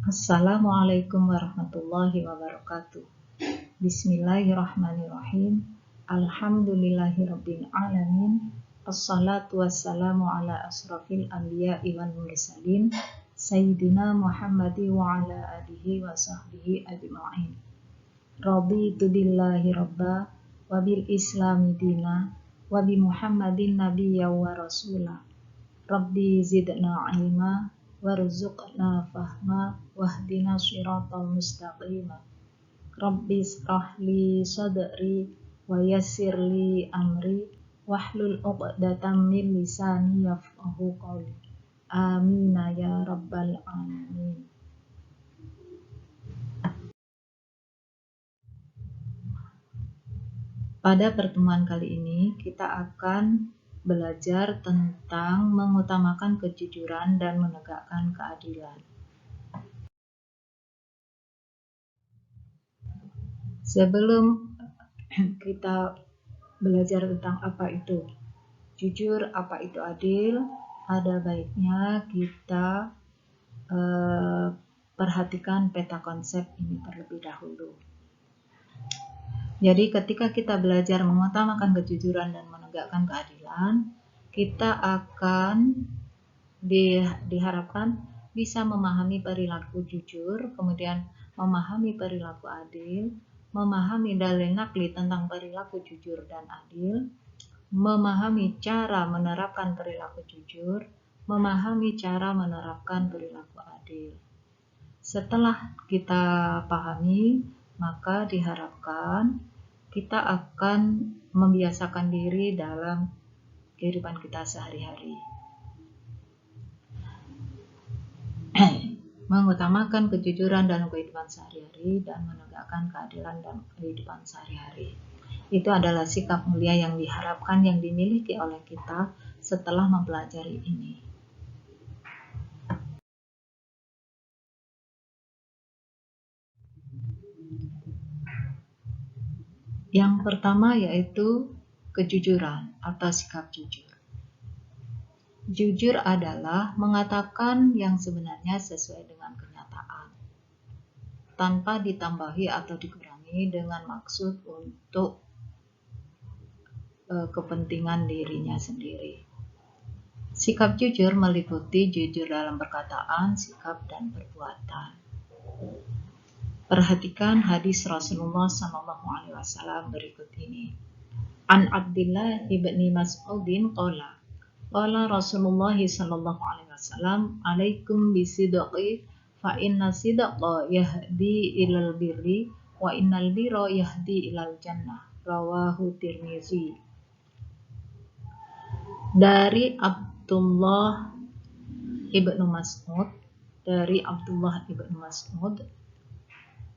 Assalamualaikum warahmatullahi wabarakatuh. Bismillahirrahmanirrahim. Alhamdulillahirabbil alamin. Assalatu wassalamu ala asrofil anbiya'i wal mursalin Sayyidina Muhammadi wa ala alihi wa sahbihi ajma'in. Raditu billahi rabba wa bil islami dina wa bi Muhammadin nabiyya wa rasula. Rabbi zidna ilma warzuqna fahma wahdina shiratal mustaqima. Rabbi israh li sadri wa yassir li amri wahlul 'uqdatam min lisani yafqahu qawli. Amin ya rabbal alamin. Pada pertemuan kali ini kita akan belajar tentang mengutamakan kejujuran dan menegakkan keadilan. Sebelum kita belajar tentang apa itu jujur, apa itu adil, ada baiknya kita perhatikan peta konsep ini terlebih dahulu. Jadi ketika kita belajar mengutamakan kejujuran dan menegakkan keadilan, kita akan diharapkan bisa memahami perilaku jujur, kemudian memahami perilaku adil, memahami dalil nakli tentang perilaku jujur dan adil, memahami cara menerapkan perilaku jujur, memahami cara menerapkan perilaku adil. Setelah kita pahami, maka diharapkan kita akan membiasakan diri dalam kehidupan kita sehari-hari. Mengutamakan kejujuran dalam kehidupan sehari-hari dan menegakkan keadilan dalam kehidupan sehari-hari. Itu adalah sikap mulia yang diharapkan yang dimiliki oleh kita setelah mempelajari ini. Yang pertama yaitu kejujuran atau sikap jujur. Jujur adalah mengatakan yang sebenarnya sesuai dengan kenyataan, tanpa ditambahi atau dikurangi dengan maksud untuk kepentingan dirinya sendiri. Sikap jujur meliputi jujur dalam perkataan, sikap, dan perbuatan. Perhatikan hadis Rasulullah SAW berikut ini. An Abdillah ibni Mas'udin qala Rasulullah SAW alaikum bisidqi fa inna sidqa yahdi ilal birri wa innal birra yahdi ilal jannah. Rawahu Tirmizi. Dari Abdullah ibnu Mas'ud,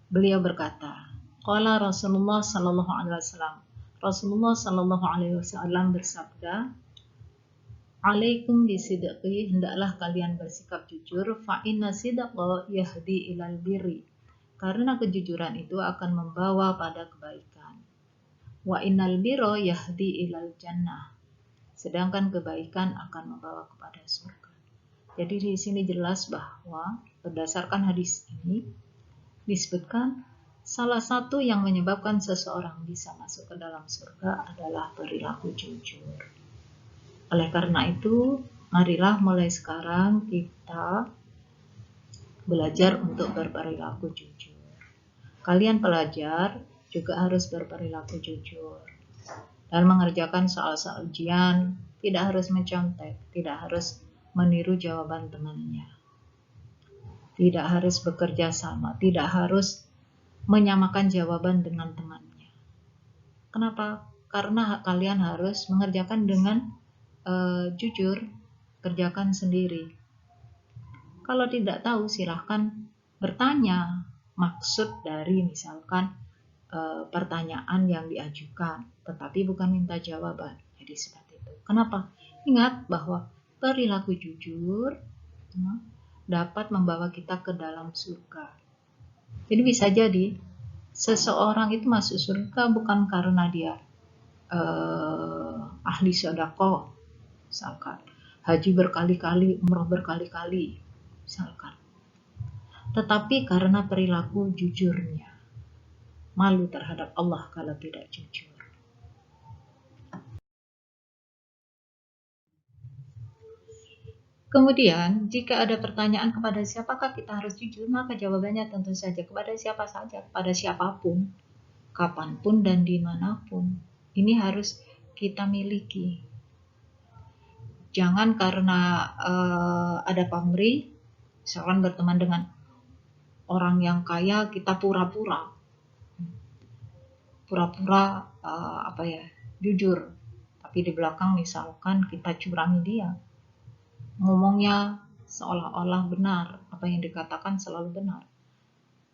beliau berkata, qala Rasulullah sallallahu alaihi wasallam. Rasulullah sallallahu alaihi wasallam bersabda, alaikum bisidqi, hendaklah kalian bersikap jujur, fa inna sidqa yahdi ilal birri, karena kejujuran itu akan membawa pada kebaikan. Wa innal birra yahdi ilal jannah, sedangkan kebaikan akan membawa kepada surga. Jadi di sini jelas bahwa berdasarkan hadis ini disebutkan salah satu yang menyebabkan seseorang bisa masuk ke dalam surga adalah perilaku jujur. Oleh karena itu, marilah mulai sekarang kita belajar untuk berperilaku jujur. Kalian pelajar juga harus berperilaku jujur. Dan mengerjakan soal-soal ujian, tidak harus mencontek, tidak harus meniru jawaban temannya. Tidak harus bekerja sama, tidak harus menyamakan jawaban dengan temannya. Kenapa? Karena kalian harus mengerjakan dengan jujur, kerjakan sendiri. Kalau tidak tahu, silahkan bertanya maksud dari misalkan pertanyaan yang diajukan, tetapi bukan minta jawaban. Jadi seperti itu. Kenapa? Ingat bahwa perilaku jujur dapat membawa kita ke dalam surga. Jadi bisa jadi seseorang itu masuk surga bukan karena dia ahli sedekah, misalkan haji berkali-kali, umroh berkali-kali, misalkan, tetapi karena perilaku jujurnya. Malu terhadap Allah kalau tidak jujur. Kemudian, jika ada pertanyaan kepada siapakah kita harus jujur, maka jawabannya tentu saja kepada siapa saja, kepada siapapun, kapanpun dan dimanapun. Ini harus kita miliki. Jangan karena ada pamrih, misalkan berteman dengan orang yang kaya, kita pura-pura jujur, tapi di belakang misalkan kita curangi dia, ngomongnya seolah-olah benar, apa yang dikatakan selalu benar,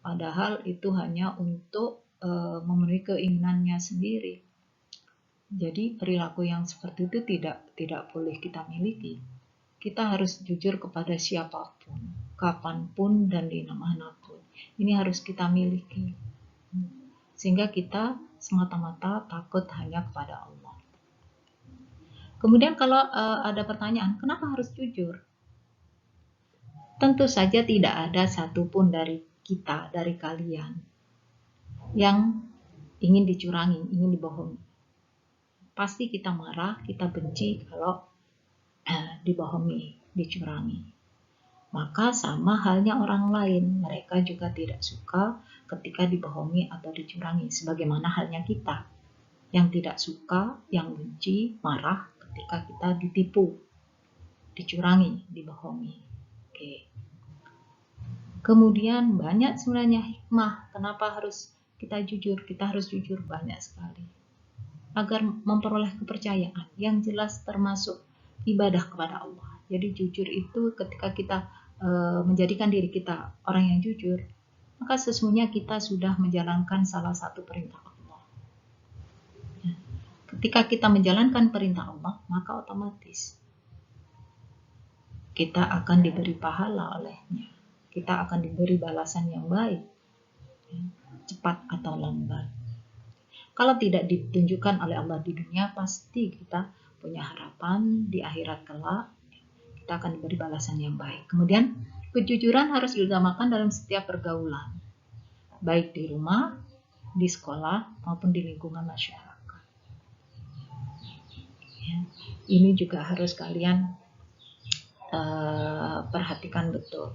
padahal itu hanya untuk memenuhi keinginannya sendiri. Jadi perilaku yang seperti itu tidak boleh kita miliki. Kita harus jujur kepada siapapun, kapanpun dan dimanapun. Ini harus kita miliki, sehingga kita semata-mata takut hanya kepada Allah. Kemudian kalau ada pertanyaan, kenapa harus jujur? Tentu saja tidak ada satupun dari kita, dari kalian, yang ingin dicurangi, ingin dibohongi. Pasti kita marah, kita benci kalau dibohongi, dicurangi. Maka sama halnya orang lain, mereka juga tidak suka ketika dibohongi atau dicurangi, sebagaimana halnya kita yang tidak suka, yang benci, marah ketika kita ditipu, dicurangi, dibohongi. Oke. Kemudian banyak sebenarnya hikmah kenapa harus kita jujur. Kita harus jujur banyak sekali agar memperoleh kepercayaan yang jelas, termasuk ibadah kepada Allah. Jadi jujur itu ketika kita menjadikan diri kita orang yang jujur, maka sesungguhnya kita sudah menjalankan salah satu perintah Allah. Ketika kita menjalankan perintah Allah, maka otomatis kita akan diberi pahala olehnya. Kita akan diberi balasan yang baik, cepat atau lambat. Kalau tidak ditunjukkan oleh Allah di dunia, pasti kita punya harapan di akhirat kelak kita akan diberi balasan yang baik. Kemudian kejujuran harus diutamakan dalam setiap pergaulan, baik di rumah, di sekolah, maupun di lingkungan masyarakat. Ya, ini juga harus kalian perhatikan betul.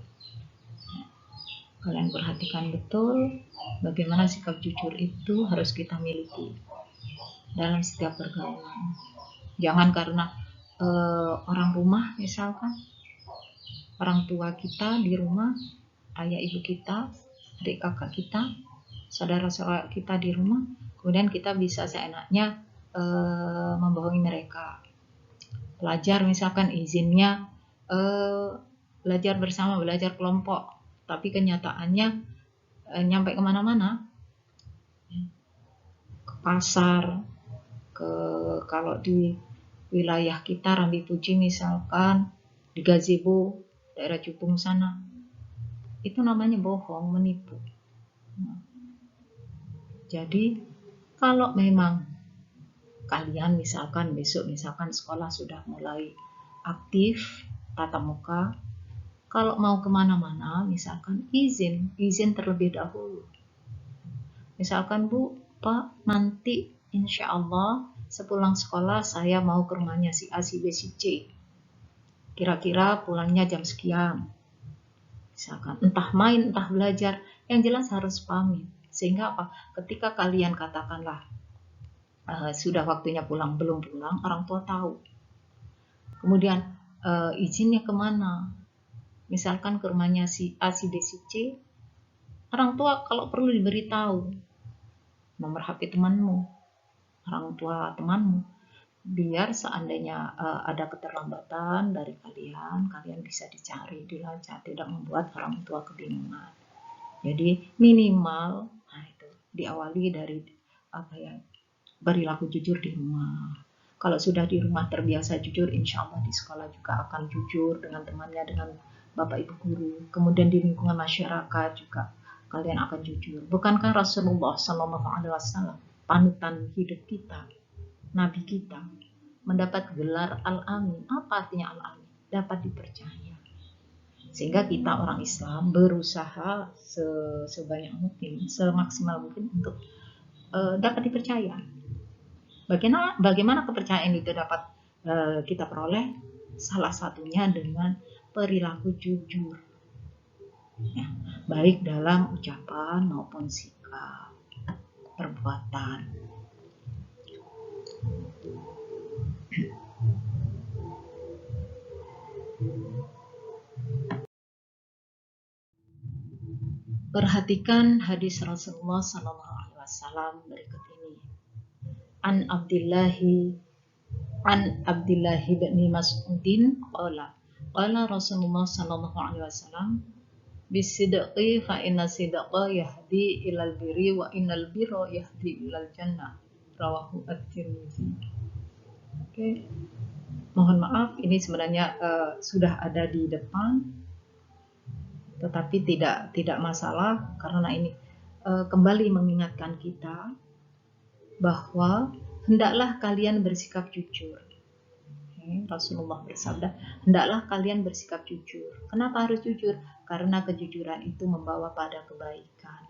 Kalian perhatikan betul bagaimana sikap jujur itu harus kita miliki dalam setiap pergaulan. Jangan karena orang rumah, misalkan orang tua kita di rumah, ayah ibu kita, adik kakak kita, saudara-saudara kita di rumah, kemudian kita bisa seenaknya membohongi mereka. Belajar misalkan izinnya belajar bersama, belajar kelompok, tapi kenyataannya nyampe kemana-mana, ke pasar, kalau di wilayah kita Rambi Puji misalkan, di gazebo daerah Cupung sana, itu namanya bohong, menipu. Jadi kalau memang kalian misalkan besok misalkan sekolah sudah mulai aktif tatap muka, kalau mau kemana-mana misalkan izin terlebih dahulu. Misalkan Bu, Pak, nanti insya Allah sepulang sekolah saya mau ke rumahnya si A, si B, si C. Kira-kira pulangnya jam sekian. Misalkan entah main, entah belajar, yang jelas harus pamit. Sehingga apa? Ketika kalian katakanlah sudah waktunya pulang, belum pulang, orang tua tahu. Kemudian izinnya kemana? Misalkan ke rumahnya si A, si B, si C. Orang tua kalau perlu diberitahu nomor HP temanmu, orang tua temanmu, biar seandainya ada keterlambatan dari kalian bisa dicari, dilacak, tidak membuat orang tua kebingungan. Jadi minimal itu diawali dari perilaku jujur di rumah. Kalau sudah di rumah terbiasa jujur, insya Allah di sekolah juga akan jujur dengan temannya, dengan bapak ibu guru. Kemudian di lingkungan masyarakat juga kalian akan jujur. Bukankah Rasulullah SAW, panutan hidup kita, Nabi kita, mendapat gelar Al-Amin? Apa artinya Al-Amin? Dapat dipercaya. Sehingga kita orang Islam berusaha sebanyak mungkin, semaksimal mungkin untuk dapat dipercaya. Bagaimana kepercayaan itu dapat kita peroleh? Salah satunya dengan perilaku jujur, ya, baik dalam ucapan maupun sikap, perbuatan. Perhatikan hadis Rasulullah SAW berikut ini. An Abdillahi bin Mas'udin qala Rasulullah SAW bisidqi fa inna sidqa yahdi ilal birri wa innal birra yahdi ilal jannah, rawahu at-Tirmidzi. Oke. Mohon maaf, ini sebenarnya sudah ada di depan, tetapi tidak masalah karena ini kembali mengingatkan kita bahwa hendaklah kalian bersikap jujur. Rasulullah bersabda, hendaklah kalian bersikap jujur. Kenapa harus jujur? Karena kejujuran itu membawa pada kebaikan.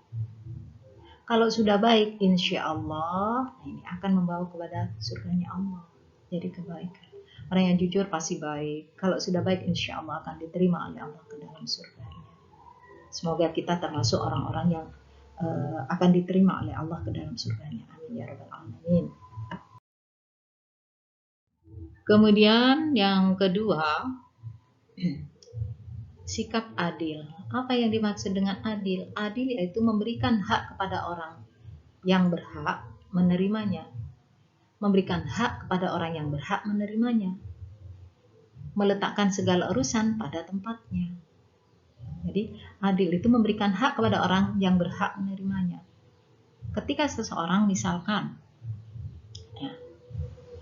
Kalau sudah baik, insya Allah ini akan membawa kepada surganya Allah. Jadi kebaikan. Orang yang jujur pasti baik. Kalau sudah baik, insya Allah akan diterima oleh Allah ke dalam surganya. Semoga kita termasuk orang-orang yang akan diterima oleh Allah ke dalam surganya. Amin ya rabbal alamin. Kemudian yang kedua, sikap adil. Apa yang dimaksud dengan adil? Adil yaitu memberikan hak kepada orang yang berhak menerimanya. Memberikan hak kepada orang yang berhak menerimanya. Meletakkan segala urusan pada tempatnya. Jadi adil itu memberikan hak kepada orang yang berhak menerimanya. Ketika seseorang misalkan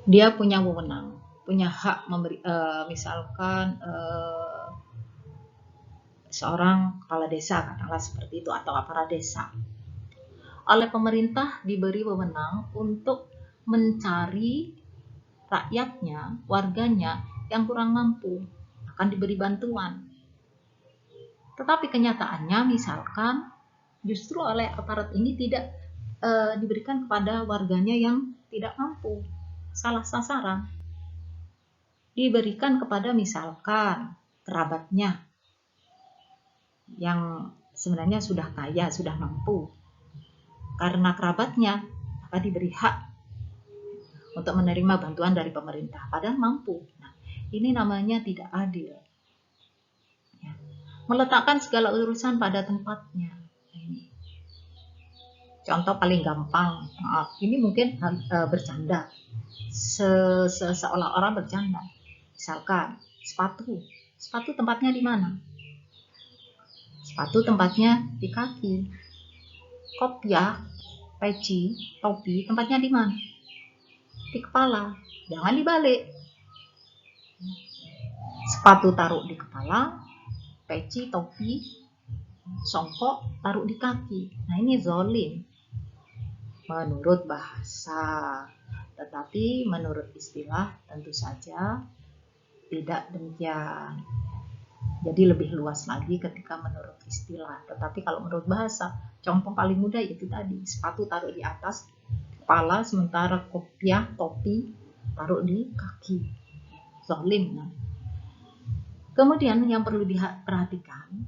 dia punya wewenang, punya hak memberi, misalkan seorang kepala desa, katakanlah seperti itu, atau aparat desa, oleh pemerintah diberi wewenang untuk mencari rakyatnya, warganya yang kurang mampu, akan diberi bantuan. Tetapi kenyataannya misalkan justru oleh aparat ini tidak diberikan kepada warganya yang tidak mampu, salah sasaran. Diberikan kepada misalkan kerabatnya yang sebenarnya sudah kaya, sudah mampu. Karena kerabatnya maka diberi hak untuk menerima bantuan dari pemerintah, padahal mampu. Nah, ini namanya tidak adil. Meletakkan segala urusan pada tempatnya. Ini contoh paling gampang. Maaf, ini mungkin bercanda, seolah-olah bercanda. Misalkan sepatu tempatnya di mana? Sepatu tempatnya di kaki. Kopiah, peci, topi tempatnya di mana? Di kepala. Jangan dibalik. Sepatu taruh di kepala, peci, topi, songkok taruh di kaki. Nah, ini zalim menurut bahasa, tetapi menurut istilah tentu saja tidak demikian. Jadi lebih luas lagi ketika menurut istilah. Tetapi kalau menurut bahasa, contoh paling mudah itu tadi, sepatu taruh di atas kepala, sementara kopiah, topi taruh di kaki. Zalim. Nah. Kemudian yang perlu diperhatikan,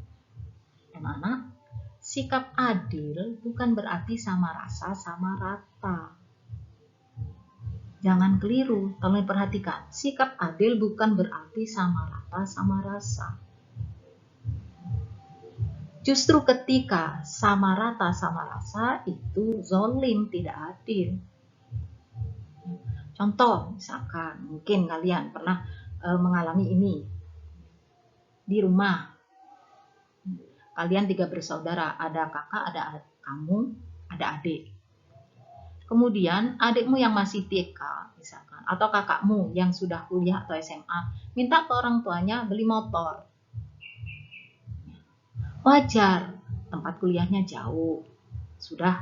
anak-anak, sikap adil bukan berarti sama rasa, sama rata. Jangan keliru, tolong perhatikan. Sikap adil bukan berarti sama rata, sama rasa. Justru ketika sama rata, sama rasa, itu zalim, tidak adil. Contoh, misalkan, mungkin kalian pernah mengalami ini. Di rumah, kalian 3 bersaudara, ada kakak, ada kamu, ada adik. Kemudian adikmu yang masih TK misalkan, atau kakakmu yang sudah kuliah atau SMA, minta ke orang tuanya beli motor. Wajar, tempat kuliahnya jauh, sudah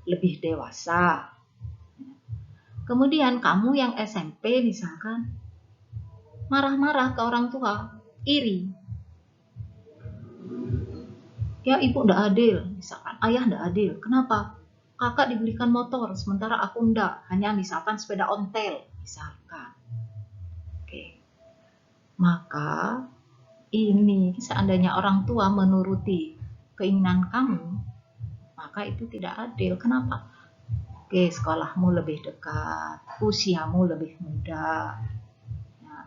lebih dewasa. Kemudian kamu yang SMP misalkan, marah-marah ke orang tua, iri. Ya ibu ndak adil, misalkan ayah ndak adil. Kenapa? Kakak dibelikan motor, sementara aku ndak. Hanya misalkan sepeda ontel, misalkan. Oke. Maka ini seandainya orang tua menuruti keinginan kamu, maka itu tidak adil. Kenapa? Oke, sekolahmu lebih dekat, usiamu lebih muda. Nah,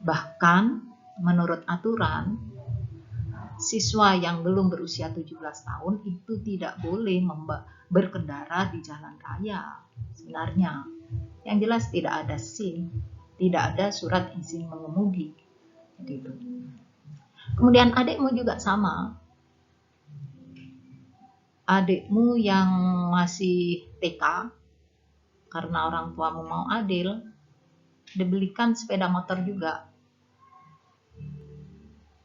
bahkan menurut aturan, siswa yang belum berusia 17 tahun itu tidak boleh berkendara di jalan raya. Sebenarnya, yang jelas tidak ada SIM, tidak ada surat izin mengemudi. Gitu. Kemudian adikmu juga sama. Adikmu yang masih TK, karena orang tuamu mau adil, dibelikan sepeda motor juga.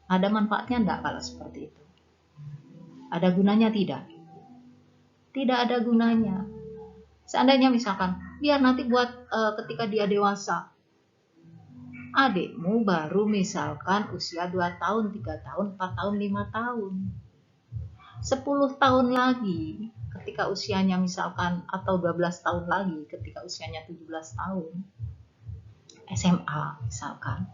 Ada manfaatnya enggak kalau seperti itu? Ada gunanya tidak? Tidak ada gunanya. Seandainya misalkan, biar nanti buat ketika dia dewasa, adikmu baru misalkan usia 2 tahun, 3 tahun, 4 tahun, 5 tahun. 10 tahun lagi ketika usianya misalkan, atau 12 tahun lagi ketika usianya 17 tahun, SMA misalkan,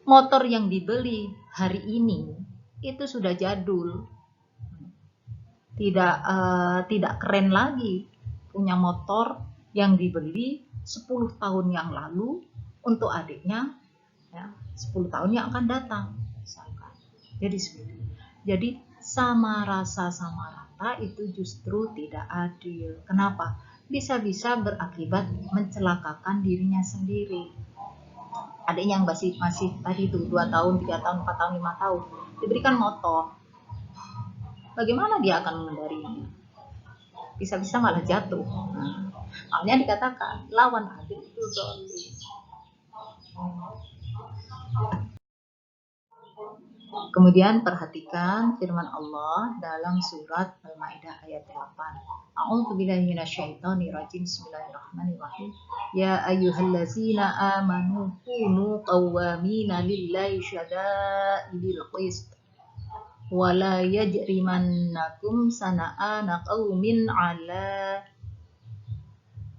motor yang dibeli hari ini itu sudah jadul, tidak keren lagi punya motor yang dibeli 10 tahun yang lalu untuk adiknya, ya, 10 tahun yang akan datang misalkan. Jadi sama rasa sama rata itu justru tidak adil. Kenapa? Bisa-bisa berakibat mencelakakan dirinya sendiri. Adiknya yang masih tadi itu 2 tahun, 3 tahun, 4 tahun, 5 tahun diberikan motor, bagaimana dia akan mengendarinya? Bisa-bisa malah jatuh. Makanya dikatakan lawan adil itu zalim. Kemudian perhatikan firman Allah dalam surat Al-Maidah ayat 8. A'udzubillahi minasyaitonirrajim. Bismillahirrahmanirrahim. Ya ayyuhallazina amanu kunu qawwamina lillahi syada'idil qist. Wa la yajrimannakum sana'ana qaumin ala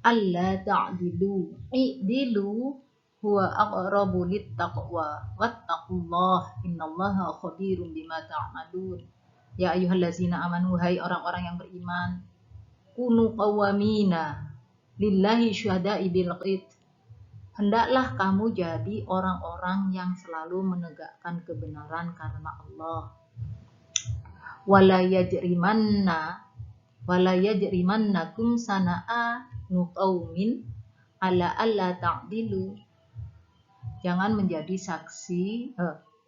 alla ta'dilu. I'dilu huwa aqrabu littaqwa wattaqullah innallaha khabirum bima ta'malun. Ya ayyuhallazina amanu, hai orang-orang yang beriman, kunu qawwamina lillahi syuhada'i bil qist. Hendaklah kamu jadi orang-orang yang selalu menegakkan kebenaran karena Allah. Wala yajrimannakum sana'a nuqaumin ala alla ta'dilu. Jangan menjadi saksi,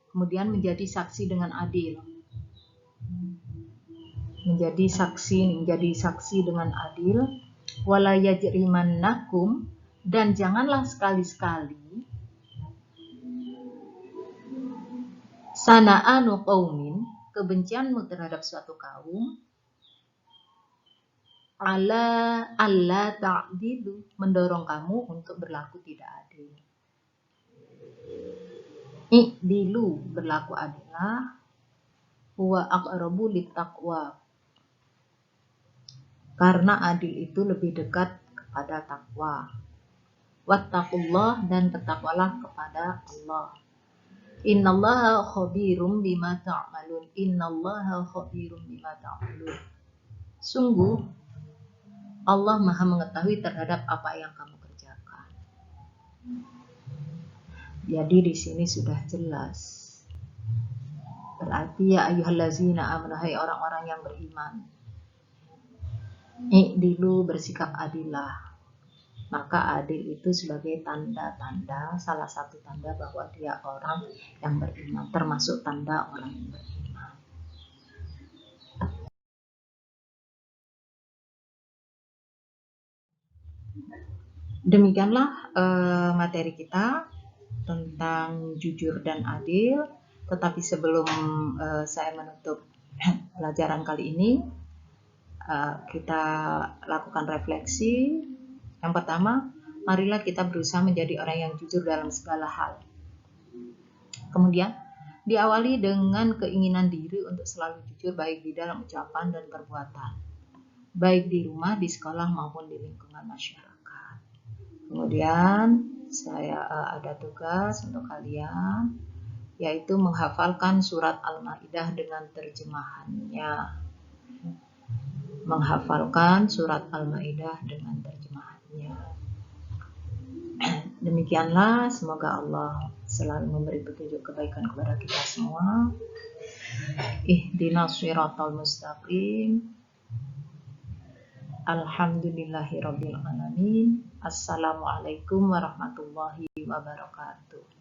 kemudian menjadi saksi dengan adil. Menjadi saksi dengan adil. Wala yajrimannakum, dan janganlah sekali-sekali sana'anu qaumin, kebencianmu terhadap suatu kaum, alla ta'dilu, mendorong kamu untuk berlaku tidak adil. I'dilu, berlaku adillah, huwa aqrabu littaqwa, karena adil itu lebih dekat kepada takwa. Wattaqullah, dan bertakwalah kepada Allah. Innallaha khabirum bima ta'malun. Innallaha khabirum bima ta'malun. Sungguh Allah Maha mengetahui terhadap apa yang kamu kerjakan. Jadi di sini sudah jelas. Berarti ya ayyuhallazina amanu, hai orang-orang yang beriman, i'dilu, bersikap adillah. Maka adil itu sebagai tanda-tanda, salah satu tanda bahwa dia orang yang beriman, termasuk tanda orang yang beriman. Demikianlah materi kita tentang jujur dan adil. Tetapi sebelum saya menutup pelajaran kali ini, kita lakukan refleksi. Yang pertama, marilah kita berusaha menjadi orang yang jujur dalam segala hal. Kemudian, Diawali dengan keinginan diri untuk selalu jujur baik di dalam ucapan dan perbuatan, baik di rumah, di sekolah maupun di lingkungan masyarakat. Kemudian saya ada tugas untuk kalian, yaitu menghafalkan surat Al-Maidah dengan terjemahannya. Menghafalkan surat Al-Maidah dengan terjemahannya. Demikianlah, semoga Allah selalu memberi petunjuk kebaikan kepada kita semua. Ihdinas shiratal mustaqim. Alhamdulillahirabbil alamin. Assalamualaikum warahmatullahi wabarakatuh.